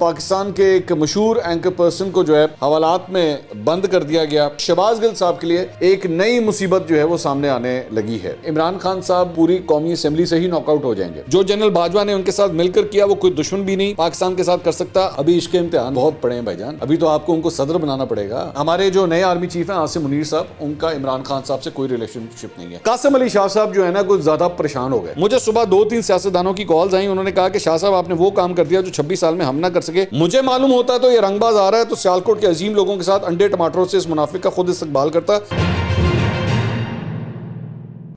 پاکستان کے ایک مشہور اینکر پرسن کو جو ہے حوالات میں بند کر دیا گیا۔ شہباز گل صاحب کے لیے ایک نئی مصیبت جو ہے وہ سامنے آنے لگی ہے۔ عمران خان صاحب پوری قومی اسمبلی سے ہی ناک آؤٹ ہو جائیں گے۔ جو جنرل باجوہ نے ان کے ساتھ مل کر کیا وہ کوئی دشمن بھی نہیں پاکستان کے ساتھ کر سکتا۔ ابھی عشق امتحان بہت پڑے ہیں بھائی جان، ابھی تو آپ کو ان کو صدر بنانا پڑے گا۔ ہمارے جو نئے آرمی چیف ہیں عاصم منیر صاحب، ان کا عمران خان صاحب سے کوئی ریلیشن شپ نہیں ہے۔ قاسم علی شاہ صاحب جو ہے نا کچھ زیادہ پریشان ہو گئے۔ مجھے صبح 2-3 سیاستدانوں کی کالز آئیں، انہوں نے کہا کہ شاہ صاحب آپ نے وہ کام کر دیا جو 26 سال میں ہم نہ کر سکے۔ مجھے معلوم ہوتا ہے تو یہ رنگ باز آ رہا ہے تو سیالکوٹ کے عظیم لوگوں کے ساتھ انڈے ٹماٹروں سے اس منافق کا خود استقبال کرتا۔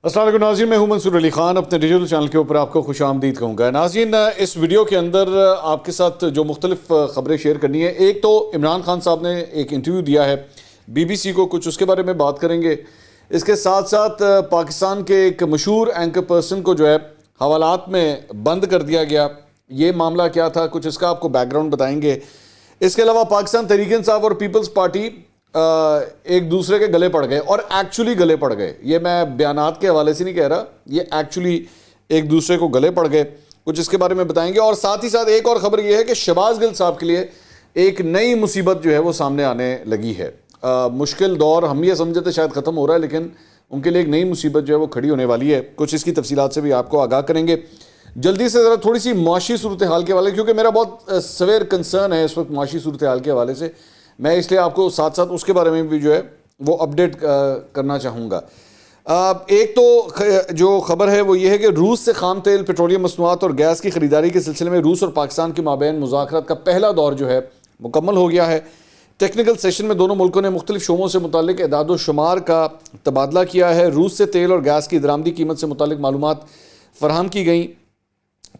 السلام علیکم ناظرین، میں ہوں منصور علی خان، اپنے ڈیجیٹل چینل کے اوپر آپ کو خوش آمدید کہوں گا۔ ناظرین، اس ویڈیو کے اندر آپ کے ساتھ جو مختلف خبریں شیئر کرنی ہے، ایک تو عمران خان صاحب نے ایک انٹرویو دیا ہے BBC کو، کچھ اس کے بارے میں بات کریں گے۔ اس کے ساتھ ساتھ پاکستان کے ایک مشہور اینکر پرسن کو جو ہے حوالات میں بند کر دیا گیا، یہ معاملہ کیا تھا، کچھ اس کا آپ کو بیک گراؤنڈ بتائیں گے۔ اس کے علاوہ پاکستان تحریک انصاف اور پیپلز پارٹی ایک دوسرے کے گلے پڑ گئے، اور ایکچولی گلے پڑ گئے، یہ میں بیانات کے حوالے سے نہیں کہہ رہا، یہ ایکچولی ایک دوسرے کو گلے پڑ گئے، کچھ اس کے بارے میں بتائیں گے۔ اور ساتھ ہی ساتھ ایک اور خبر یہ ہے کہ شہباز گل صاحب کے لیے ایک نئی مصیبت جو ہے وہ سامنے آنے لگی ہے۔ مشکل دور ہم یہ سمجھتے تھے شاید ختم ہو رہا ہے، لیکن ان کے لیے ایک نئی مصیبت جو ہے وہ کھڑی ہونے والی ہے۔ کچھ اس کی تفصیلات سے بھی آپ کو آگاہ کریں گے۔ جلدی سے ذرا تھوڑی سی معاشی صورتحال کے حوالے، کیونکہ میرا بہت سویر کنسرن ہے اس وقت معاشی صورتحال کے حوالے سے، میں اس لیے آپ کو ساتھ ساتھ اس کے بارے میں بھی جو ہے وہ اپڈیٹ کرنا چاہوں گا۔ ایک تو جو خبر ہے وہ یہ ہے کہ روس سے خام تیل، پیٹرولیم مصنوعات اور گیس کی خریداری کے سلسلے میں روس اور پاکستان کے مابین مذاکرات کا پہلا دور جو ہے مکمل ہو گیا ہے۔ ٹیکنیکل سیشن میں دونوں ملکوں نے مختلف شعبوں سے متعلق اعداد و شمار کا تبادلہ کیا ہے۔ روس سے تیل اور گیس کی درآمدی قیمت سے متعلق معلومات فراہم کی گئیں۔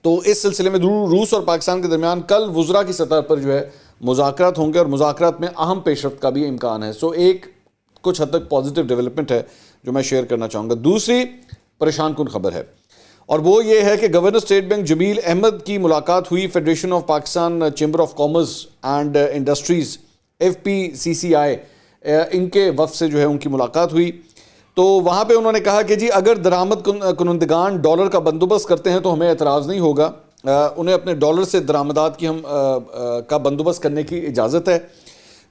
تو اس سلسلے میں روس اور پاکستان کے درمیان کل وزراء کی سطح پر جو ہے مذاکرات ہوں گے، اور مذاکرات میں اہم پیش رفت کا بھی امکان ہے۔ ایک کچھ حد تک پازیٹیو ڈیولپمنٹ ہے جو میں شیئر کرنا چاہوں گا۔ دوسری پریشان کن خبر ہے، اور وہ یہ ہے کہ گورنر اسٹیٹ بینک جمیل احمد کی ملاقات ہوئی۔ Federation of Pakistan chamber of commerce and industries FPCCI ان کے وفد سے جو ہے ان کی ملاقات ہوئی۔ تو وہاں پہ انہوں نے کہا کہ جی اگر درآمد کنندگان ڈالر کا بندوبست کرتے ہیں تو ہمیں اعتراض نہیں ہوگا، انہیں اپنے ڈالر سے درآمدات کی کا بندوبست کرنے کی اجازت ہے۔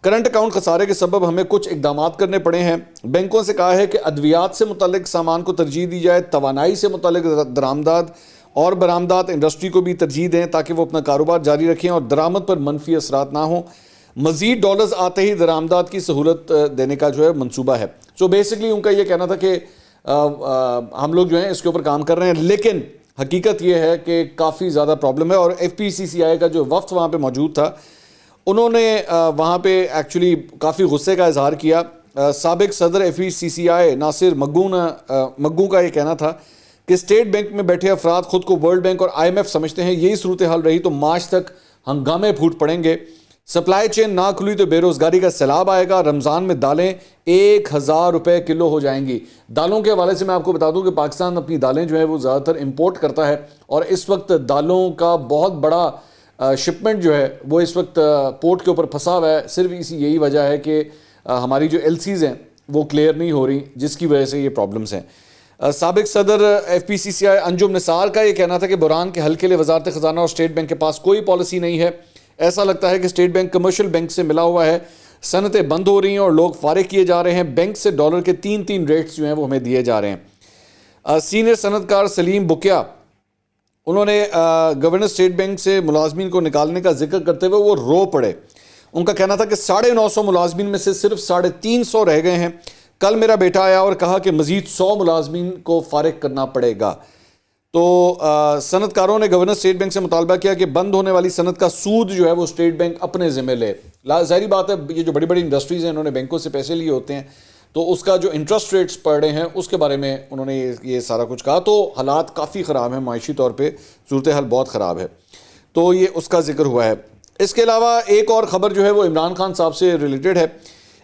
کرنٹ اکاؤنٹ خسارے کے سبب ہمیں کچھ اقدامات کرنے پڑے ہیں۔ بینکوں سے کہا ہے کہ ادویات سے متعلق سامان کو ترجیح دی جائے، توانائی سے متعلق درآمدات اور برآمدات انڈسٹری کو بھی ترجیح دیں تاکہ وہ اپنا کاروبار جاری رکھیں اور درآمد پر منفی اثرات نہ ہوں۔ مزید ڈالرز آتے ہی درآمدات کی سہولت دینے کا جو ہے منصوبہ ہے۔ بیسکلی ان کا یہ کہنا تھا کہ ہم لوگ جو ہیں اس کے اوپر کام کر رہے ہیں، لیکن حقیقت یہ ہے کہ کافی زیادہ پرابلم ہے۔ اور FPCCI کا جو وفد وہاں پہ موجود تھا، انہوں نے وہاں پہ ایکچولی کافی غصے کا اظہار کیا۔ سابق صدر FPCCI ناصر مگوں کا یہ کہنا تھا کہ اسٹیٹ بینک میں بیٹھے افراد خود کو ورلڈ بینک اور IMF سمجھتے ہیں، یہی صورتحال رہی تو مارچ تک ہنگامے پھوٹ پڑیں گے۔ سپلائی چین نہ کھلی تو بے روزگاری کا سیلاب آئے گا۔ رمضان میں دالیں 1000 روپے کلو ہو جائیں گی۔ دالوں کے حوالے سے میں آپ کو بتا دوں کہ پاکستان اپنی دالیں جو ہے وہ زیادہ تر امپورٹ کرتا ہے، اور اس وقت دالوں کا بہت بڑا شپمنٹ جو ہے وہ اس وقت پورٹ کے اوپر پھنسا ہوا ہے۔ صرف یہی وجہ ہے کہ ہماری جو LCs ہیں وہ کلیئر نہیں ہو رہی، جس کی وجہ سے یہ پرابلمس ہیں۔ سابق صدر FPCCI انجم نثار کا یہ کہنا تھا کہ بحران کے حل کے لیے وزارت خزانہ اور اسٹیٹ بینک کے پاس کوئی پالیسی نہیں ہے۔ ایسا لگتا ہے کہ اسٹیٹ بینک کمرشل بینک سے ملا ہوا ہے، صنعتیں بند ہو رہی ہیں اور لوگ فارغ کیے جا رہے ہیں۔ بینک سے ڈالر کے 3 ریٹس جو ہیں وہ ہمیں دیے جا رہے ہیں۔ سینئر صنعت کار سلیم بکیا، انہوں نے گورنر اسٹیٹ بینک سے ملازمین کو نکالنے کا ذکر کرتے ہوئے وہ رو پڑے۔ ان کا کہنا تھا کہ 950 ملازمین میں سے صرف 350 رہ گئے ہیں۔ کل میرا بیٹا آیا اور کہا کہ مزید 100 ملازمین کو فارغ کرنا پڑے گا۔ تو صنعت کاروں نے گورنر اسٹیٹ بینک سے مطالبہ کیا کہ بند ہونے والی صنعت کا سود جو ہے وہ اسٹیٹ بینک اپنے ذمہ لے۔ ظاہری بات ہے، یہ جو بڑی بڑی انڈسٹریز ہیں انہوں نے بینکوں سے پیسے لیے ہوتے ہیں، تو اس کا جو انٹرسٹ ریٹس پڑ رہے ہیں اس کے بارے میں انہوں نے یہ سارا کچھ کہا۔ تو حالات کافی خراب ہیں، معاشی طور پہ صورتحال بہت خراب ہے، تو یہ اس کا ذکر ہوا ہے۔ اس کے علاوہ ایک اور خبر جو ہے وہ عمران خان صاحب سے ریلیٹڈ ہے۔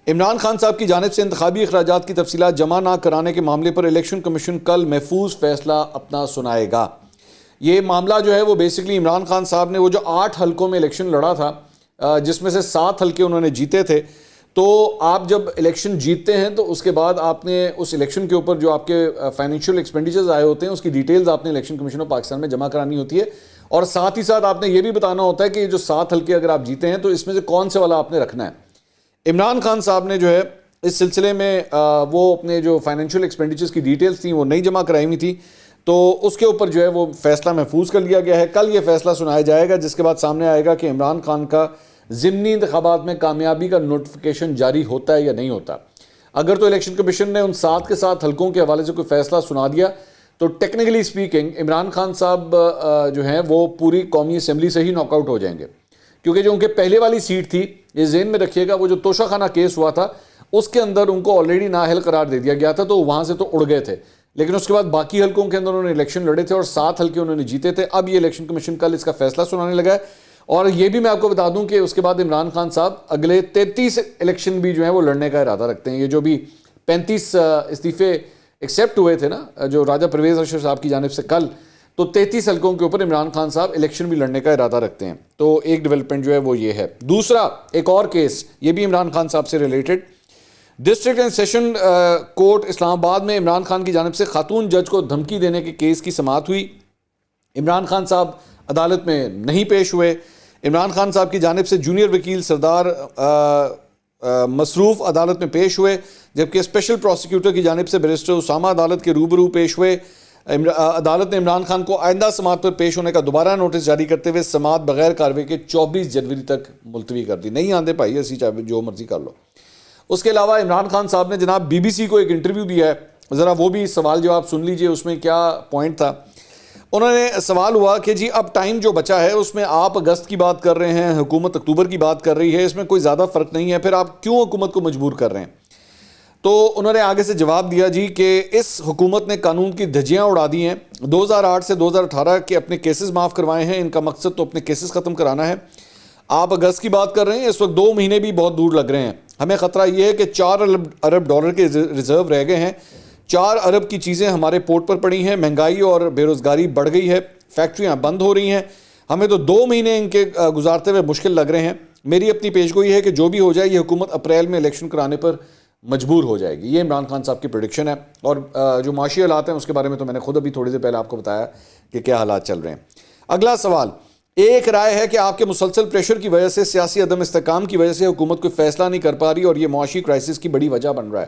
عمران خان صاحب کی جانب سے انتخابی اخراجات کی تفصیلات جمع نہ کرانے کے معاملے پر الیکشن کمیشن کل محفوظ فیصلہ اپنا سنائے گا۔ یہ معاملہ جو ہے وہ بیسکلی عمران خان صاحب نے وہ جو 8 حلقوں میں الیکشن لڑا تھا، جس میں سے 7 حلقے انہوں نے جیتے تھے، تو آپ جب الیکشن جیتتے ہیں تو اس کے بعد آپ نے اس الیکشن کے اوپر جو آپ کے فائنینشیل ایکسپینڈیچرز آئے ہوتے ہیں اس کی ڈیٹیلز آپ نے الیکشن کمیشن آف پاکستان میں جمع کرانی ہوتی ہے، اور ساتھ ہی ساتھ آپ نے یہ بھی بتانا ہوتا ہے کہ یہ جو 7 حلقے اگر آپ جیتے ہیں تو اس میں سے کون سے والا آپ نے رکھنا ہے۔ عمران خان صاحب نے جو ہے اس سلسلے میں وہ اپنے جو فائنینشیل ایکسپینڈیچرز کی ڈیٹیلز تھیں وہ نہیں جمع کرائی ہوئی تھی، تو اس کے اوپر جو ہے وہ فیصلہ محفوظ کر لیا گیا ہے۔ کل یہ فیصلہ سنایا جائے گا، جس کے بعد سامنے آئے گا کہ عمران خان کا ضمنی انتخابات میں کامیابی کا نوٹیفیکیشن جاری ہوتا ہے یا نہیں ہوتا۔ اگر تو الیکشن کمیشن نے ان 7 کے 7 حلقوں کے حوالے سے کوئی فیصلہ سنا دیا تو ٹیکنیکلی سپیکنگ عمران خان صاحب جو ہیں وہ پوری قومی اسمبلی سے ہی ناک آؤٹ ہو جائیں گے، کیونکہ جو ان کے پہلے والی سیٹ تھی، یہ ذہن میں رکھیے گا، وہ جو توشہ خانہ کیس ہوا تھا اس کے اندر ان کو آلریڈی نااہل قرار دے دیا گیا تھا، تو وہاں سے تو اڑ گئے تھے، لیکن اس کے بعد باقی حلقوں کے اندر انہوں نے الیکشن لڑے تھے اور 7 حلقے انہوں نے جیتے تھے۔ اب یہ الیکشن کمیشن کل اس کا فیصلہ سنانے لگا ہے، اور یہ بھی میں آپ کو بتا دوں کہ اس کے بعد عمران خان صاحب اگلے 33 الیکشن بھی جو ہیں وہ لڑنے کا ارادہ رکھتے ہیں۔ یہ جو بھی 35 استعفے ایکسیپٹ ہوئے تھے نا جو راجہ پرویز اشرف صاحب کی جانب سے کل، تو 33 حلقوں کے اوپر عمران خان صاحب الیکشن بھی لڑنے کا ارادہ رکھتے ہیں۔ تو ایک ڈیولپمنٹ جو ہے وہ یہ ہے۔ دوسرا ایک اور کیس، یہ بھی عمران خان صاحب سے related, district and session court Islamabad میں عمران خان کی جانب سے خاتون جج کو دھمکی دینے کے کیس کی سماعت ہوئی۔ عمران خان صاحب عدالت میں نہیں پیش ہوئے۔ عمران خان صاحب کی جانب سے جونیئر وکیل سردار مصروف عدالت میں پیش ہوئے، جبکہ اسپیشل پروسیکیوٹر کی جانب سے بیرسٹر اسامہ عدالت کے روبرو پیش ہوئے۔ عدالت نے عمران خان کو آئندہ سماعت پر پیش ہونے کا دوبارہ نوٹس جاری کرتے ہوئے سماعت بغیر کارروائی کے 24 جنوری تک ملتوی کر دی۔ نہیں آندے بھائی، اسی چاہے جو مرضی کر لو۔ اس کے علاوہ عمران خان صاحب نے جناب بی بی سی کو ایک انٹرویو دیا ہے، ذرا وہ بھی سوال جواب سن لیجئے، اس میں کیا پوائنٹ تھا۔ انہوں نے سوال ہوا کہ جی اب ٹائم جو بچا ہے اس میں آپ اگست کی بات کر رہے ہیں، حکومت اکتوبر کی بات کر رہی ہے، اس میں کوئی زیادہ فرق نہیں ہے، پھر آپ کیوں حکومت کو مجبور کر رہے ہیں؟ تو انہوں نے آگے سے جواب دیا جی کہ اس حکومت نے قانون کی دھجیاں اڑا دی ہیں، 2008 سے 2018 کے اپنے کیسز معاف کروائے ہیں، ان کا مقصد تو اپنے کیسز ختم کرانا ہے۔ آپ اگست کی بات کر رہے ہیں، اس وقت 2 مہینے بھی بہت دور لگ رہے ہیں۔ ہمیں خطرہ یہ ہے کہ 4 ارب ڈالر کے ریزرو رہ گئے ہیں، 4 ارب کی چیزیں ہمارے پورٹ پر پڑی ہیں، مہنگائی اور بے روزگاری بڑھ گئی ہے، فیکٹریاں بند ہو رہی ہیں، ہمیں تو 2 مہینے ان کے گزارتے ہوئے مشکل لگ رہے ہیں۔ میری اپنی پیشگوئی ہے کہ جو بھی ہو جائے یہ حکومت اپریل میں الیکشن کرانے پر مجبور ہو جائے گی۔ یہ عمران خان صاحب کی پریڈکشن ہے، اور جو معاشی حالات ہیں اس کے بارے میں تو میں نے خود ابھی تھوڑی دیر پہلے آپ کو بتایا کہ کیا حالات چل رہے ہیں۔ اگلا سوال، ایک رائے ہے کہ آپ کے مسلسل پریشر کی وجہ سے، سیاسی عدم استحکام کی وجہ سے حکومت کوئی فیصلہ نہیں کر پا رہی اور یہ معاشی کرائسس کی بڑی وجہ بن رہا ہے۔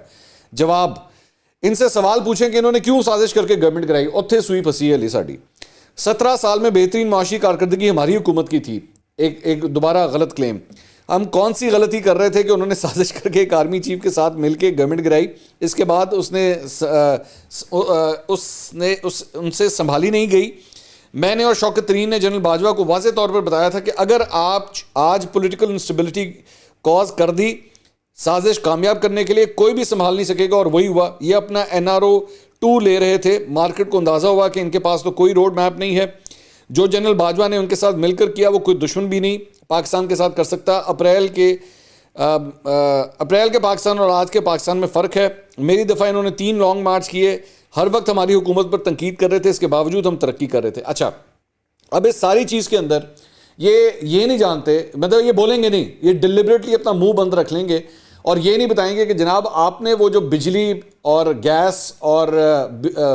جواب، ان سے سوال پوچھیں کہ انہوں نے کیوں سازش کر کے گورنمنٹ کرائی، اتھے سوئی پھسی ہے لی ساڈی۔ 17 سال میں بہترین معاشی کارکردگی ہماری حکومت کی تھی۔ ایک دوبارہ غلط کلیم، ہم کون سی غلطی کر رہے تھے کہ انہوں نے سازش کر کے ایک آرمی چیف کے ساتھ مل کے گورنمنٹ گرائی، اس کے بعد ان سے سنبھالی نہیں گئی۔ میں نے اور شوکت ترین نے جنرل باجوہ کو واضح طور پر بتایا تھا کہ اگر آپ آج پولیٹیکل انسٹیبلٹی کاز کر دی، سازش کامیاب کرنے کے لیے کوئی بھی سنبھال نہیں سکے گا، اور وہی ہوا۔ یہ اپنا NRO 2 لے رہے تھے، مارکیٹ کو اندازہ ہوا کہ ان کے پاس تو کوئی روڈ میپ نہیں ہے۔ جو جنرل باجوہ نے ان کے ساتھ مل کر کیا وہ کوئی دشمن بھی نہیں پاکستان کے ساتھ کر سکتا۔ اپریل کے پاکستان اور آج کے پاکستان میں فرق ہے۔ میری دفعہ انہوں نے 3 لانگ مارچ کیے، ہر وقت ہماری حکومت پر تنقید کر رہے تھے، اس کے باوجود ہم ترقی کر رہے تھے۔ اچھا، اب اس ساری چیز کے اندر یہ نہیں جانتے، مطلب یہ بولیں گے نہیں، یہ ڈیلیبریٹلی اپنا منہ بند رکھ لیں گے اور یہ نہیں بتائیں گے کہ جناب آپ نے وہ جو بجلی اور گیس اور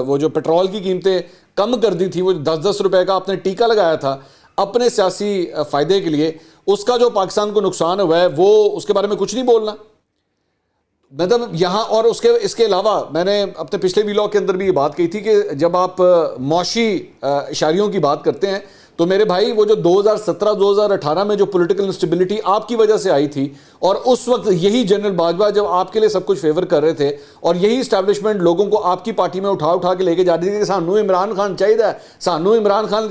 وہ جو پیٹرول کی قیمتیں کم کر دی تھی، وہ 10-10 روپے کا آپ نے ٹیکہ لگایا تھا اپنے سیاسی فائدے کے لیے، اس کا جو پاکستان کو نقصان ہوا ہے وہ اس کے بارے میں کچھ نہیں بولنا۔ مطلب یہاں اور اس کے علاوہ میں نے اپنے پچھلے ویلاگ کے اندر بھی یہ بات کہی تھی کہ جب آپ معاشی اشاریوں کی بات کرتے ہیں تو میرے بھائی وہ جو 2017-2018 میں جو پولیٹیکل انسٹیبلٹی آپ کی وجہ سے آئی تھی، اور اس وقت یہی جنرل باجوہ جب آپ کے لیے سب کچھ فیور کر رہے تھے اور یہی اسٹیبلشمنٹ لوگوں کو آپ کی پارٹی میں اٹھا کے لے کے جا رہی تھی کہ سانو عمران خان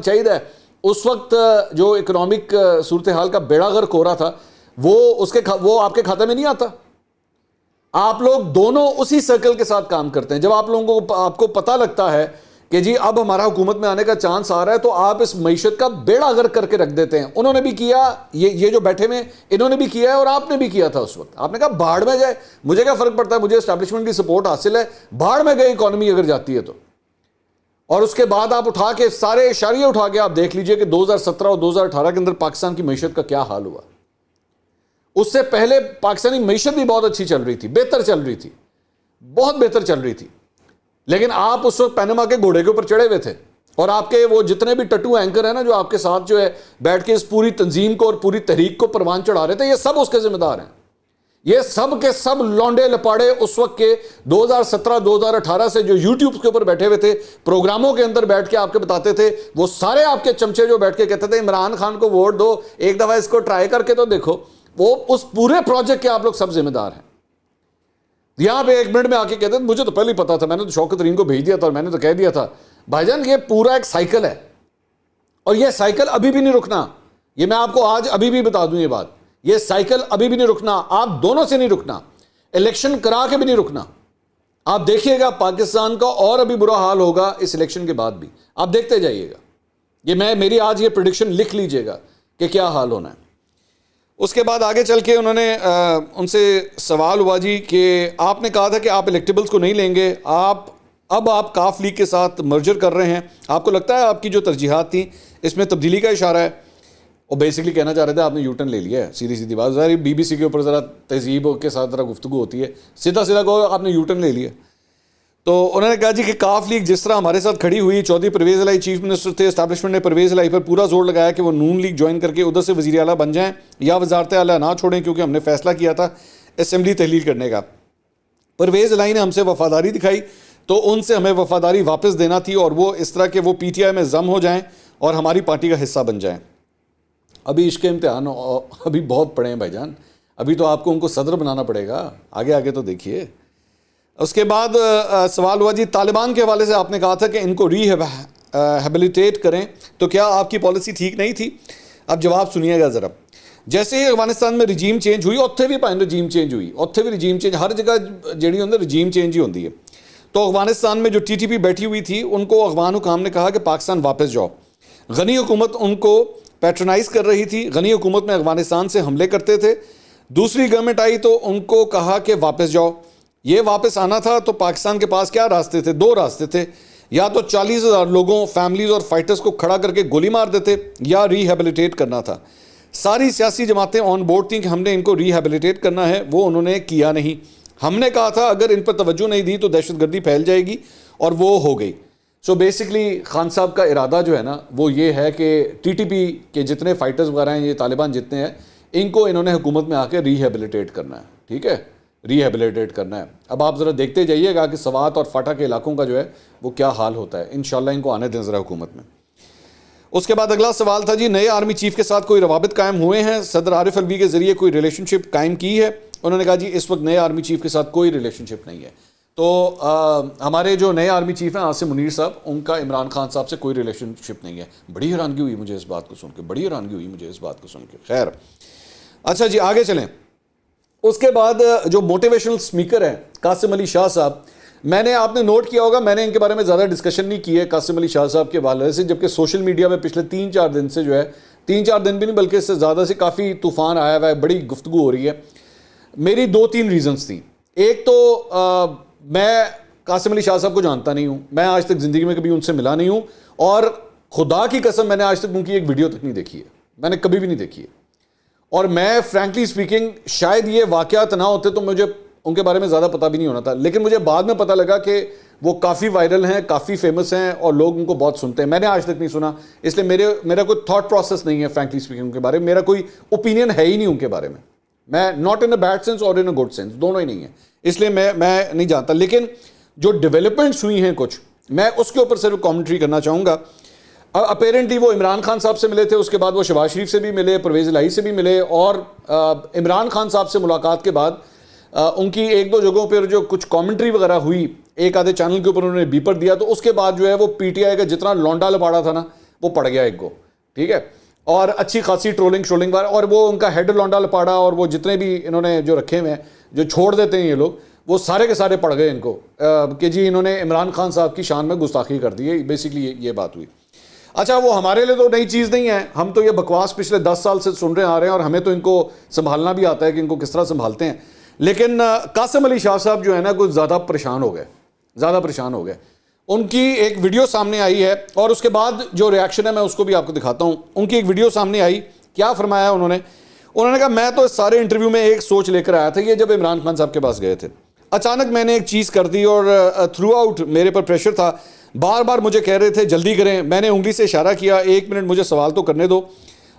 چاہیے، اس وقت جو اکنامک صورتحال کا بیڑا غرق ہو رہا تھا وہ آپ کے کھاتے میں نہیں آتا۔ آپ لوگ دونوں اسی سرکل کے ساتھ کام کرتے ہیں۔ جب آپ کو پتہ لگتا ہے کہ جی اب ہمارا حکومت میں آنے کا چانس آ رہا ہے تو آپ اس معیشت کا بیڑا غرق کر کے رکھ دیتے ہیں۔ انہوں نے بھی کیا، یہ جو بیٹھے میں انہوں نے بھی کیا ہے، اور آپ نے بھی کیا تھا اس وقت۔ آپ نے کہا بھاڑ میں جائے، مجھے کیا فرق پڑتا ہے، مجھے اسٹیبلشمنٹ کی سپورٹ حاصل ہے، بھاڑ میں گئی اکانومی اگر جاتی ہے تو۔ اور اس کے بعد آپ اٹھا کے سارے اشاریے اٹھا کے آپ دیکھ لیجئے کہ 2017 اور 2018 کے اندر پاکستان کی معیشت کا کیا حال ہوا۔ اس سے پہلے پاکستانی معیشت بھی بہت اچھی چل رہی تھی، بہتر چل رہی تھی، بہت بہتر چل رہی تھی، لیکن آپ اس وقت پینما کے گھوڑے کے اوپر چڑھے ہوئے تھے اور آپ کے وہ جتنے بھی ٹٹو اینکر ہیں نا جو آپ کے ساتھ جو ہے بیٹھ کے اس پوری تنظیم کو اور پوری تحریک کو پروان چڑھا رہے تھے، یہ سب اس کے ذمہ دار ہیں. یہ سب کے سب لونڈے لپاڑے اس وقت کے 2017-2018 سے جو یوٹیوب کے اوپر بیٹھے ہوئے تھے، پروگراموں کے اندر بیٹھ کے آپ کے بتاتے تھے، وہ سارے آپ کے چمچے جو بیٹھ کے کہتے تھے عمران خان کو ووٹ دو، ایک دفعہ اس کو ٹرائی کر کے تو دیکھو، وہ اس پورے پروجیکٹ کے آپ لوگ سب ذمہ دار ہیں. یہاں پہ 1 منٹ میں آ کے کہتے ہیں مجھے تو پہلے ہی پتا تھا، میں نے تو شوکت ترین کو بھیج دیا تھا اور میں نے تو کہہ دیا تھا. بھائی جان یہ پورا ایک سائیکل ہے اور یہ سائیکل ابھی بھی نہیں رکنا. یہ میں آپ کو آج ابھی بھی بتا دوں یہ بات، یہ سائیکل ابھی بھی نہیں رکنا، آپ دونوں سے نہیں رکنا، الیکشن کرا کے بھی نہیں رکنا. آپ دیکھیے گا پاکستان کا اور ابھی برا حال ہوگا اس الیکشن کے بعد بھی، آپ دیکھتے جائیے گا. یہ میری آج یہ پریڈکشن لکھ لیجئے گا کہ کیا حال ہونا ہے. اس کے بعد آگے چل کے انہوں نے ان سے سوال ہوا جی کہ آپ نے کہا تھا کہ آپ الیکٹیبلز کو نہیں لیں گے، اب آپ کاف لیگ کے ساتھ مرجر کر رہے ہیں، آپ کو لگتا ہے آپ کی جو ترجیحات تھیں اس میں تبدیلی کا اشارہ ہے؟ وہ بیسکلی کہنا چاہ رہے تھے آپ نے یو ٹرن لے لیا ہے، سیدھی سیدھی بات. ظاہر بی بی سی کے اوپر ذرا تہذیب کے ساتھ ذرا گفتگو ہوتی ہے، سیدھا کہو آپ نے یو ٹرن لے لیا. تو انہوں نے کہا جی کہ کاف لیگ جس طرح ہمارے ساتھ کھڑی ہوئی، چودھری پرویز الہی چیف منسٹر تھے، اسٹیبلشمنٹ نے پرویز الہی پر پورا زور لگایا کہ وہ نون لیگ جوائن کر کے ادھر سے وزیر اعلیٰ بن جائیں یا وزارت اعلیٰ نہ چھوڑیں، کیونکہ ہم نے فیصلہ کیا تھا اسمبلی تحلیل کرنے کا. پرویز الہی نے ہم سے وفاداری دکھائی تو ان سے ہمیں وفاداری واپس دینا تھی، اور وہ اس طرح کہ وہ پی ٹی آئی میں ضم ہو جائیں اور ہماری پارٹی کا حصہ بن جائیں. ابھی عشق امتحان ابھی بہت پڑے ہیں بھائی جان، ابھی تو آپ کو ان کو صدر بنانا پڑے گا، آگے تو دیکھیے. اس کے بعد سوال ہوا جی طالبان کے حوالے سے آپ نے کہا تھا کہ ان کو ریہیبلیٹیٹ کریں، تو کیا آپ کی پالیسی ٹھیک نہیں تھی؟ اب جواب سنیے گا ذرا. جیسے ہی افغانستان میں رجیم چینج ہوئی، اتھے بھی رجیم چینج ہوئی، اتھے بھی رجیم چینج، ہر جگہ جیڑی ہوندی رجیم چینج ہی ہوندی ہے. تو افغانستان میں جو ٹی ٹی پی بیٹھی ہوئی تھی ان کو افغان حکام نے کہا کہ پاکستان واپس جاؤ. غنی حکومت ان کو پیٹرنائز کر رہی تھی، غنی حکومت میں افغانستان سے حملے کرتے تھے. دوسری گورنمنٹ آئی تو ان کو کہا کہ واپس جاؤ. یہ واپس آنا تھا تو پاکستان کے پاس کیا راستے تھے؟ 2 راستے تھے، یا تو 40,000 لوگوں، فیملیز اور فائٹرز کو کھڑا کر کے گولی مار دیتے، یا ریہیبلیٹیٹ کرنا تھا. ساری سیاسی جماعتیں آن بورڈ تھیں کہ ہم نے ان کو ریہیبلیٹیٹ کرنا ہے، وہ انہوں نے کیا نہیں. ہم نے کہا تھا اگر ان پر توجہ نہیں دی تو دہشت گردی پھیل جائے گی، اور وہ ہو گئی. سو بیسکلی خان صاحب کا ارادہ جو ہے نا وہ یہ ہے کہ ٹی ٹی پی کے جتنے فائٹرز وغیرہ ہیں، یہ طالبان جتنے ہیں، ان کو انہوں نے حکومت میں آ کے ریہیبلیٹیٹ کرنا ہے. ٹھیک ہے، ریہیبلیٹیٹ کرنا ہے. اب آپ ذرا دیکھتے جائیے گا کہ سوات اور فاٹا کے علاقوں کا جو ہے وہ کیا حال ہوتا ہے. انشاءاللہ ان کو آنے دیں ذرا حکومت میں. اس کے بعد اگلا سوال تھا جی نئے آرمی چیف کے ساتھ کوئی روابط قائم ہوئے ہیں؟ صدر عارف الوی کے ذریعے کوئی ریلیشن شپ قائم کی ہے؟ انہوں نے کہا جی اس وقت نئے آرمی چیف کے ساتھ کوئی ریلیشن شپ نہیں ہے. تو ہمارے جو نئے آرمی چیف ہیں عاصم منیر صاحب، ان کا عمران خان صاحب سے کوئی ریلیشن شپ نہیں ہے. بڑی حیرانگی ہوئی مجھے اس بات کو سن کے، خیر. اچھا جی آگے چلیں. اس کے بعد جو موٹیویشنل سپیکر ہیں قاسم علی شاہ صاحب، آپ نے نوٹ کیا ہوگا میں نے ان کے بارے میں زیادہ ڈسکشن نہیں کی ہے قاسم علی شاہ صاحب کے حوالے سے، جبکہ سوشل میڈیا میں پچھلے 3-4 دن سے جو ہے، 3-4 دن بھی نہیں بلکہ اس سے زیادہ سے کافی طوفان آیا ہوا ہے، بڑی گفتگو ہو رہی ہے. میری 2-3 ریزنز تھیں. ایک تو میں قاسم علی شاہ صاحب کو جانتا نہیں ہوں، میں آج تک زندگی میں کبھی ان سے ملا نہیں ہوں، اور خدا کی قسم میں نے آج تک ان کی ایک ویڈیو تک نہیں دیکھی ہے، میں نے کبھی بھی نہیں دیکھی ہے. اور میں فرینکلی سپیکنگ شاید یہ واقعات نہ ہوتے تو مجھے ان کے بارے میں زیادہ پتہ بھی نہیں ہونا تھا. لیکن مجھے بعد میں پتہ لگا کہ وہ کافی وائرل ہیں، کافی فیمس ہیں، اور لوگ ان کو بہت سنتے ہیں. میں نے آج تک نہیں سنا، اس لیے میرا کوئی تھاٹ پروسیس نہیں ہے فرینکلی سپیکنگ ان کے بارے میں، میرا کوئی اوپینین ہے ہی نہیں ان کے بارے میں. میں not in a bad sense اور ان اے گڈ سینس، دونوں ہی نہیں ہیں، اس لیے میں نہیں جانتا. لیکن جو ڈیولپمنٹس ہوئی ہیں کچھ، میں اس کے اوپر صرف کامنٹری کرنا چاہوں گا. اپیرنٹلی وہ عمران خان صاحب سے ملے تھے، اس کے بعد وہ شہباز شریف سے بھی ملے، پرویز الہی سے بھی ملے، اور عمران خان صاحب سے ملاقات کے بعد ان کی 1-2 جگہوں پر جو کچھ کامنٹری وغیرہ ہوئی، ایک آدھے چینل کے اوپر انہوں نے بیپر دیا، تو اس کے بعد جو ہے وہ پی ٹی آئی کا جتنا لونڈا لپاڑا تھا نا وہ پڑ گیا ایک کو. ٹھیک ہے، اور اچھی خاصی ٹرولنگ اور وہ ان کا ہیڈ لونڈا لپاڑا، اور وہ جتنے بھی انہوں نے جو رکھے ہوئے ہیں جو چھوڑ دیتے ہیں یہ لوگ، وہ سارے کے سارے پڑ گئے ان کو کہ جی انہوں نے عمران خان صاحب کی شان میں گستاخی کر دی ہے. بیسکلی یہ بات ہوئی. اچھا وہ ہمارے لیے تو نئی چیز نہیں ہے، ہم تو یہ بکواس پچھلے 10 سال سے سن رہے آ رہے ہیں، اور ہمیں تو ان کو سنبھالنا بھی آتا ہے کہ ان کو کس طرح سنبھالتے ہیں. لیکن قاسم علی شاہ صاحب جو ہے نا کچھ زیادہ پریشان ہو گئے. ان کی ایک ویڈیو سامنے آئی ہے، اور اس کے بعد جو ریاکشن ہے میں اس کو بھی آپ کو دکھاتا ہوں. ان کی ایک ویڈیو سامنے آئی، کیا فرمایا انہوں نے کہا میں تو اس سارے انٹرویو میں ایک سوچ لے کر آیا تھا، یہ جب عمران خان صاحب کے پاس گئے تھے اچانک میں نے ایک چیز کر دی، اور تھرو آؤٹ میرے پر پریشر تھا. بار بار مجھے کہہ رہے تھے جلدی کریں. میں نے انگلی سے اشارہ کیا 1 منٹ مجھے سوال تو کرنے دو.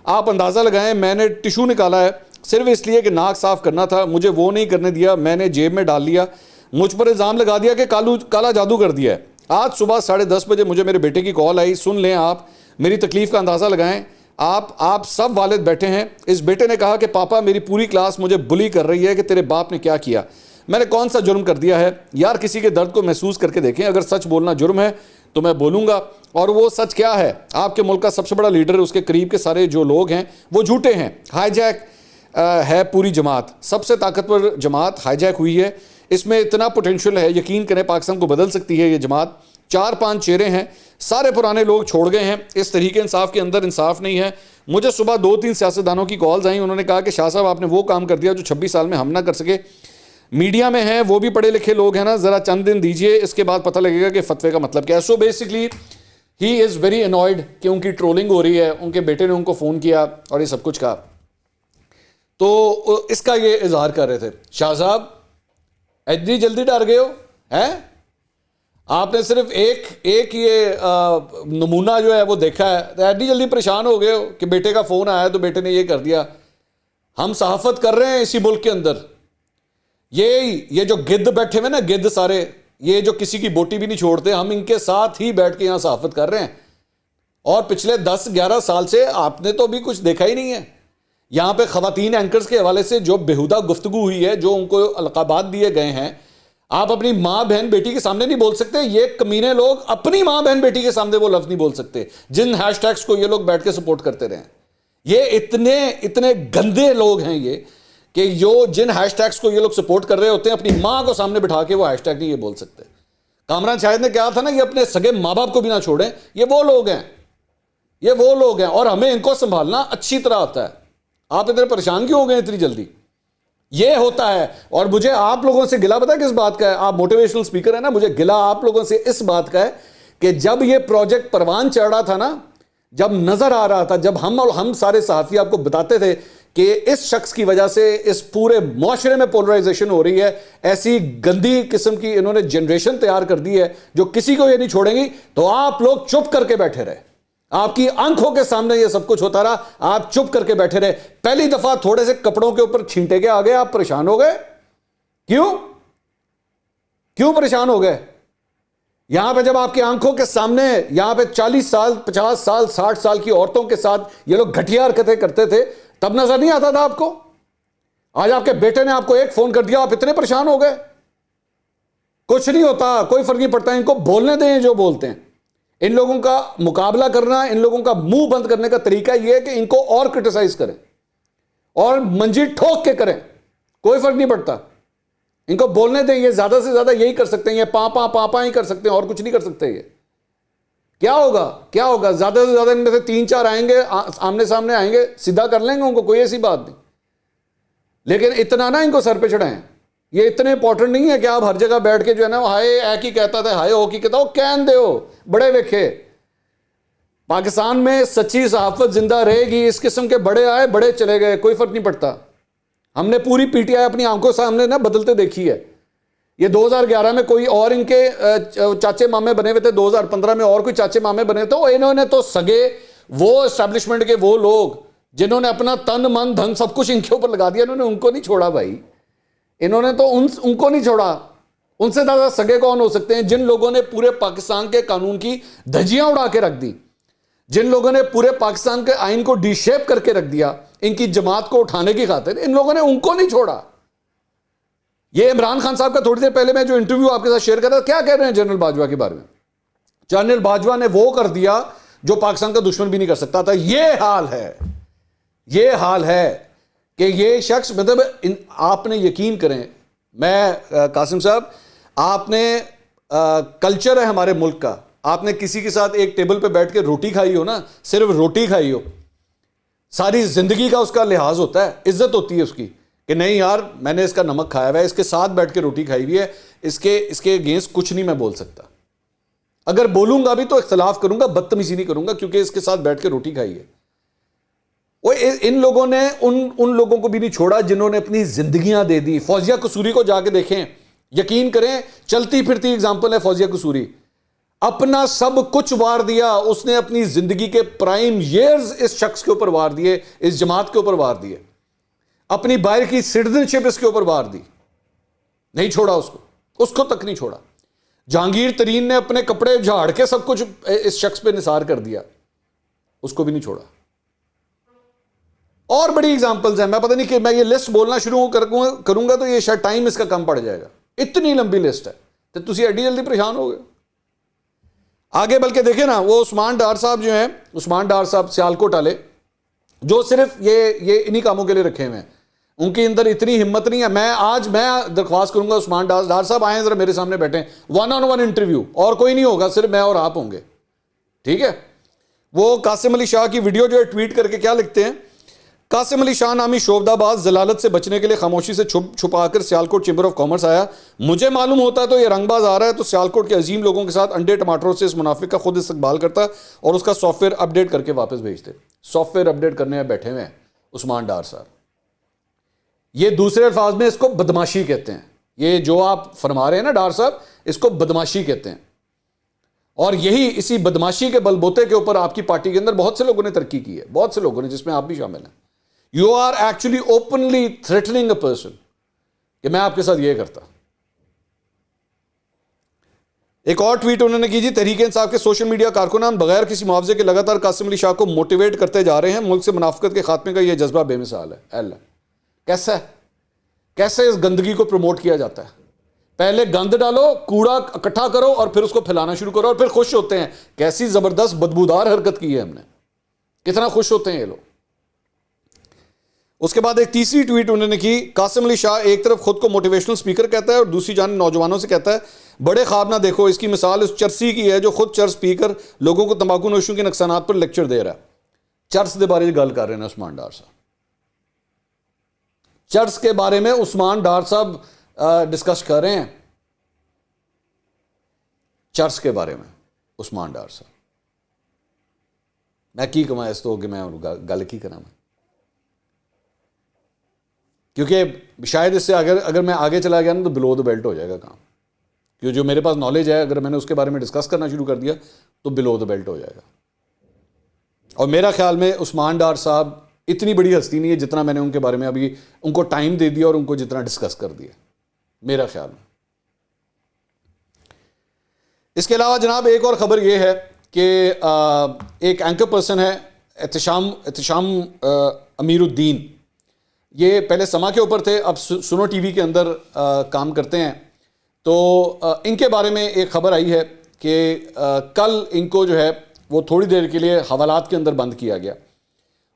آپ اندازہ لگائیں میں نے ٹشو نکالا ہے صرف اس لیے کہ ناک صاف کرنا تھا, مجھے وہ نہیں کرنے دیا, میں نے جیب میں ڈال لیا, مجھ پر الزام لگا دیا کہ کالا جادو کر دیا ہے. آج صبح 10:30 بجے مجھے میرے بیٹے کی کال آئی. سن لیں آپ میری تکلیف کا اندازہ لگائیں. آپ سب والد بیٹھے ہیں. اس بیٹے نے کہا کہ پاپا میری پوری کلاس مجھے بلی کر رہی ہے کہ تیرے باپ نے کیا کیا. میں نے کون سا جرم کر دیا ہے یار, کسی کے درد کو محسوس کر کے دیکھیں. اگر سچ بولنا جرم ہے تو میں بولوں گا, اور وہ سچ کیا ہے. آپ کے ملک کا سب سے بڑا لیڈر, اس کے قریب کے سارے جو لوگ ہیں وہ جھوٹے ہیں. ہائی جیک ہے پوری جماعت, سب سے طاقتور جماعت ہائی جیک ہوئی ہے. اس میں اتنا پوٹینشیل ہے, یقین کریں پاکستان کو بدل سکتی ہے یہ جماعت. 4-5 چہرے ہیں, سارے پرانے لوگ چھوڑ گئے ہیں. اس طریقے انصاف کے اندر انصاف نہیں ہے. مجھے صبح 2-3 سیاستدانوں کی کالز آئیں, انہوں نے کہا کہ شاہ صاحب آپ نے وہ کام کر دیا جو 26 سال میں ہم نہ کر سکے. میڈیا میں ہیں وہ بھی پڑھے لکھے لوگ ہیں نا, ذرا چند دن دیجئے, اس کے بعد پتہ لگے گا کہ فتوے کا مطلب کیا ہے. So basically he is very involved کہ ان کی ٹرولنگ ہو رہی ہے. ان کے بیٹے نے ان کو فون کیا اور یہ سب کچھ کہا, تو اس کا یہ اظہار کر رہے تھے. شاہ صاحب اتنی جلدی ڈر گئے ہو ہیں, آپ نے صرف ایک یہ نمونہ جو ہے وہ دیکھا ہے, اتنی جلدی پریشان ہو گئے ہو کہ بیٹے کا فون آیا تو بیٹے نے یہ کر دیا. ہم صحافت کر رہے ہیں اسی ملک کے اندر. یہ جو گدھ بیٹھے ہوئے نا, گدھ سارے, یہ جو کسی کی بوٹی بھی نہیں چھوڑتے, ہم ان کے ساتھ ہی بیٹھ کے یہاں صحافت کر رہے ہیں. اور پچھلے 10-11 سال سے آپ نے تو بھی کچھ دیکھا ہی نہیں ہے. یہاں پہ خواتین اینکرز کے حوالے سے جو بےہودہ گفتگو ہوئی ہے, جو ان کو القابات دیے گئے ہیں, آپ اپنی ماں بہن بیٹی کے سامنے نہیں بول سکتے. یہ کمینے لوگ اپنی ماں بہن بیٹی کے سامنے وہ لفظ نہیں بول سکتے جن ہیش ٹیگس کو یہ لوگ بیٹھ کے سپورٹ کرتے رہے ہیں. یہ اتنے گندے لوگ ہیں یہ کہ جن ہیش ٹیگس کو یہ لوگ سپورٹ کر رہے ہوتے ہیں, اپنی ماں کو سامنے بٹھا کے وہ ہیش ٹیگ نہیں یہ بول سکتے. کامران شاہد نے کہا تھا نا, یہ اپنے سگے ماں باپ کو بھی نہ چھوڑیں. یہ وہ لوگ ہیں اور ہمیں ان کو سنبھالنا اچھی طرح آتا ہے. آپ اتنے پریشان کیوں ہو گئے اتنی جلدی؟ یہ ہوتا ہے. اور مجھے آپ لوگوں سے گلہ پتہ ہے کس بات کا ہے؟ آپ موٹیویشنل اسپیکر ہیں نا, مجھے گلہ آپ لوگوں سے اس بات کا ہے کہ جب یہ پروجیکٹ پروان چڑھ رہا تھا نا, جب نظر آ رہا تھا, جب ہم سارے صحافی آپ کو بتاتے تھے کہ اس شخص کی وجہ سے اس پورے معاشرے میں پولرائزیشن ہو رہی ہے, ایسی گندی قسم کی انہوں نے جنریشن تیار کر دی ہے جو کسی کو یہ نہیں چھوڑیں گی, تو آپ لوگ چپ کر کے بیٹھے رہے. آپ کی آنکھوں کے سامنے یہ سب کچھ ہوتا رہا, آپ چپ کر کے بیٹھے رہے. پہلی دفعہ تھوڑے سے کپڑوں کے اوپر چھینٹے کے آگے آپ پریشان ہو گئے. کیوں پریشان ہو گئے؟ یہاں پہ جب آپ کی آنکھوں کے سامنے یہاں پہ 40 سال 50 سال 60 سال کی عورتوں کے ساتھ یہ لوگ گھٹیا حرکتیں کرتے تھے, تب نظر نہیں آتا تھا آپ کو؟ آج آپ کے بیٹے نے آپ کو ایک فون کر دیا, آپ اتنے پریشان ہو گئے. کچھ نہیں ہوتا, کوئی فرق نہیں پڑتا. ان کو بولنے دیں جو بولتے ہیں. ان لوگوں کا مقابلہ کرنا, ان لوگوں کا منہ بند کرنے کا طریقہ یہ ہے کہ ان کو اور کرٹیسائز کریں اور منجی ٹھوک کے کریں, کوئی فرق نہیں پڑتا. ان کو بولنے دیں, یہ زیادہ سے زیادہ یہی کر سکتے ہیں, یہ پاپا ہی کر سکتے ہیں, اور کچھ نہیں کر سکتے. یہ کیا ہوگا زیادہ سے زیادہ ان میں سے 3-4 آئیں گے, آمنے سامنے آئیں گے, سیدھا کر لیں گے ان کو, کوئی ایسی بات نہیں. لیکن اتنا نہ ان کو سر پہ چڑھائیں. یہ اتنے امپورٹنٹ نہیں ہے کہ آپ ہر جگہ بیٹھ کے جو ہے نا ہائے ایک ہی کہتا تھا, ہائے ہو کی کہتا ہو, کہن دے ہو بڑے ویکھے. پاکستان میں سچی صحافت زندہ رہے گی. اس قسم کے بڑے آئے بڑے چلے گئے, کوئی فرق نہیں پڑتا. ہم نے پوری پی ٹی آئی اپنی آنکھوں سامنے نا بدلتے دیکھی ہے. یہ 2011 میں کوئی اور ان کے چاچے مامے بنے ہوئے تھے, 2015 میں اور کوئی چاچے مامے بنے تھے. انہوں نے تو سگے وہ اسٹیبلشمنٹ کے وہ لوگ جنہوں نے اپنا تن من دھن سب کچھ ان کے اوپر لگا دیا, انہوں نے ان کو نہیں چھوڑا بھائی. انہوں نے تو ان کو نہیں چھوڑا. ان سے زیادہ سگے کون ہو سکتے ہیں؟ جن لوگوں نے پورے پاکستان کے قانون کی دھجیاں اڑا کے رکھ دی, جن لوگوں نے پورے پاکستان کے آئین کو ڈی شیپ کر کے رکھ دیا ان کی جماعت کو اٹھانے کی خاطر, ان لوگوں نے ان کو نہیں چھوڑا. یہ عمران خان صاحب کا تھوڑی دیر پہلے میں جو انٹرویو آپ کے ساتھ شیئر کر رہا تھا, کیا کہہ رہے ہیں جنرل باجوہ کے بارے میں؟ جنرل باجوہ نے وہ کر دیا جو پاکستان کا دشمن بھی نہیں کر سکتا تھا. یہ حال ہے کہ یہ شخص, مطلب آپ نے یقین کریں, میں قاسم صاحب, آپ نے کلچر ہے ہمارے ملک کا, آپ نے کسی کے ساتھ ایک ٹیبل پہ بیٹھ کے روٹی کھائی ہو نا, صرف روٹی کھائی ہو, ساری زندگی کا اس کا لحاظ ہوتا ہے, عزت ہوتی ہے اس کی کہ نہیں یار میں نے اس کا نمک کھایا ہوا ہے, اس کے ساتھ بیٹھ کے روٹی کھائی ہوئی ہے, اس کے اگینسٹ کچھ نہیں میں بول سکتا. اگر بولوں گا بھی تو اختلاف کروں گا, بدتمیزی نہیں کروں گا, کیونکہ اس کے ساتھ بیٹھ کے روٹی کھائی ہے. ان لوگوں نے ان لوگوں کو بھی نہیں چھوڑا جنہوں نے اپنی زندگیاں دے دی. فوزیہ قصوری کو جا کے دیکھیں, یقین کریں, چلتی پھرتی اگزامپل ہے فوزیہ قصوری. اپنا سب کچھ وار دیا. اس نے اپنی زندگی کے پرائم ایئرز اس شخص کے اوپر وار دیے, اس جماعت کے اوپر وار دیے, اپنی باہر کی سٹیزنشپ اس کے اوپر وار دی, نہیں چھوڑا اس کو تک نہیں چھوڑا. جہانگیر ترین نے اپنے کپڑے جھاڑ کے سب کچھ اس شخص پہ نثار کر دیا, اس کو بھی نہیں چھوڑا. اور بڑی ایگزامپلز ہیں, میں پتہ نہیں کہ میں یہ لسٹ بولنا شروع کروں گا تو یہ شاید ٹائم اس کا کم پڑ جائے گا, اتنی لمبی لسٹ ہے تو تسی ایڈی جلدی پریشان ہو گئے. آگے بلکہ دیکھیں نا, وہ عثمان ڈار صاحب جو ہیں, عثمان ڈار صاحب سیالکوٹ والے, جو صرف یہ انہی کاموں کے لیے رکھے ہوئے ہیں, ان کے اندر اتنی ہمت نہیں ہے. میں درخواست کروں گا عثمان ڈار صاحب آئیں ذرا میرے سامنے بیٹھیں, 1-on-1 انٹرویو, اور کوئی نہیں ہوگا, صرف میں اور آپ ہوں گے, ٹھیک ہے. وہ قاسم علی شاہ کی ویڈیو جو ہے ٹویٹ کر کے کیا لکھتے ہیں, قاسم علی شاہ نامی شعبدہ باز ضلالت سے بچنے کے لیے خاموشی سے چھپا کر سیالکوٹ چیمبر آف کامرس آیا. مجھے معلوم ہوتا ہے تو یہ رنگ باز آ رہا ہے, تو سیالکوٹ کے عظیم لوگوں کے ساتھ انڈے ٹماٹروں سے اس منافق کا خود استقبال کرتا اور اس کا سافٹ ویئر اپ ڈیٹ کر کے واپس بھیجتے. سافٹ ویئر اپ ڈیٹ کرنے میں بیٹھے ہوئے ہیں عثمان ڈار صاحب. یہ دوسرے الفاظ میں اس کو بدماشی کہتے ہیں. یہ جو آپ فرما رہے ہیں نا ڈار صاحب, اس کو بدماشی کہتے ہیں. اور یہی اسی بدماشی کے بل بوتے کے اوپر آپ کی پارٹی کے اندر بہت سے لوگوں نے ترقی کی ہے, بہت سے لوگوں نے, جس میں آپ بھی شامل ہیں. You are actually openly threatening a person کہ میں آپ کے ساتھ یہ کرتا. ایک اور ٹویٹ انہوں نے کی جی, تحریک انصاف کے سوشل میڈیا کارکنان بغیر کسی معاوضے کے لگاتار قاسم علی شاہ کو موٹیویٹ کرتے جا رہے ہیں. ملک سے منافقت کے خاتمے کا یہ جذبہ بے مثال ہے. کیسے اس گندگی کو پروموٹ کیا جاتا ہے؟ پہلے گند ڈالو, کوڑا اکٹھا کرو, اور پھر اس کو پھیلانا شروع کرو, اور پھر خوش ہوتے ہیں. کیسی زبردست بدبودار حرکت کی ہے ہم نے, کتنا خوش ہوتے ہیں یہ لوگ. اس کے بعد ایک تیسری ٹویٹ انہوں نے کی, قاسم علی شاہ ایک طرف خود کو موٹیویشنل سپیکر کہتا ہے اور دوسری جانب نوجوانوں سے کہتا ہے بڑے خواب نہ دیکھو. اس کی مثال اس چرسی کی ہے جو خود چرس پی کر لوگوں کو تمباکو نوشیوں کے نقصانات پر لیکچر دے رہا ہے. چرس کے بارے میں گل کر رہے ہیں عثمان ڈار صاحب, چرس کے بارے میں عثمان ڈار صاحب ڈسکس کر رہے ہیں. چرس کے بارے میں عثمان ڈار صاحب, میں کی کما اس تو کہ میں گل کی کرا, میں کیونکہ شاید اس سے اگر میں آگے چلا گیا نا تو بلو دا بیلٹ ہو جائے گا کام. کیونکہ جو میرے پاس نالج ہے, اگر میں نے اس کے بارے میں ڈسکس کرنا شروع کر دیا تو بلو دا بیلٹ ہو جائے گا. اور میرا خیال میں عثمان ڈار صاحب اتنی بڑی ہستی نہیں ہے جتنا میں نے ان کے بارے میں ابھی ان کو ٹائم دے دیا اور ان کو جتنا ڈسکس کر دیا, میرا خیال میں. اس کے علاوہ جناب ایک اور خبر یہ ہے کہ ایک اینکر پرسن ہے احتشام امیر الدین. یہ پہلے سما کے اوپر تھے, اب سنو ٹی وی کے اندر کام کرتے ہیں. تو ان کے بارے میں ایک خبر آئی ہے کہ کل ان کو جو ہے وہ تھوڑی دیر کے لیے حوالات کے اندر بند کیا گیا.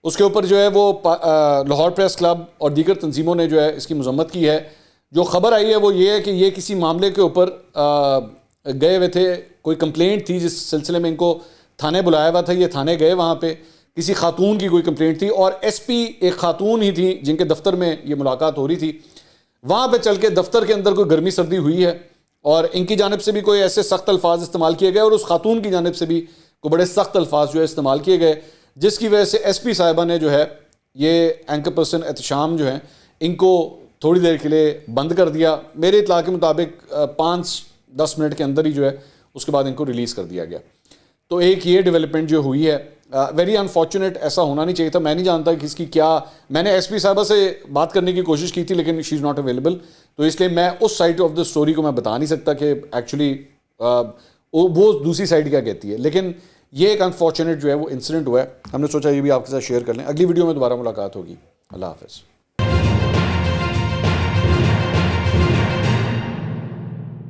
اس کے اوپر جو ہے وہ لاہور پریس کلب اور دیگر تنظیموں نے جو ہے اس کی مذمت کی ہے. جو خبر آئی ہے وہ یہ ہے کہ یہ کسی معاملے کے اوپر گئے ہوئے تھے, کوئی کمپلینٹ تھی جس سلسلے میں ان کو تھانے بلایا ہوا تھا. یہ تھانے گئے, وہاں پہ کسی خاتون کی کوئی کمپلینٹ تھی, اور ایس پی ایک خاتون ہی تھی جن کے دفتر میں یہ ملاقات ہو رہی تھی. وہاں پہ چل کے دفتر کے اندر کوئی گرمی سردی ہوئی ہے, اور ان کی جانب سے بھی کوئی ایسے سخت الفاظ استعمال کیے گئے, اور اس خاتون کی جانب سے بھی کوئی بڑے سخت الفاظ جو ہے استعمال کیے گئے, جس کی وجہ سے ایس پی صاحبہ نے جو ہے یہ اینکر پرسن احتشام جو ہیں ان کو تھوڑی دیر کے لیے بند کر دیا. میرے اطلاع کے مطابق 5-10 منٹ کے اندر ہی جو ہے اس کے بعد ان کو ریلیز کر دیا گیا. تو ایک یہ ڈیولپمنٹ جو ہوئی ہے, ویری انفارچونیٹ, ایسا ہونا نہیں چاہیے تھا. میں نہیں جانتا کہ اس کی کیا, میں نے ایس پی صاحبہ سے بات کرنے کی کوشش کی تھی لیکن شی از ناٹ اویلیبل, تو اس لیے میں اس سائڈ آف دا اسٹوری کو میں بتا نہیں سکتا کہ ایکچولی وہ دوسری سائڈ کیا کہتی ہے. لیکن یہ ایک انفارچونیٹ جو ہے وہ انسیڈنٹ ہوا ہے, ہم نے سوچا یہ بھی آپ کے ساتھ شیئر کر لیں. اگلی ویڈیو میں دوبارہ ملاقات ہوگی. اللہ حافظ.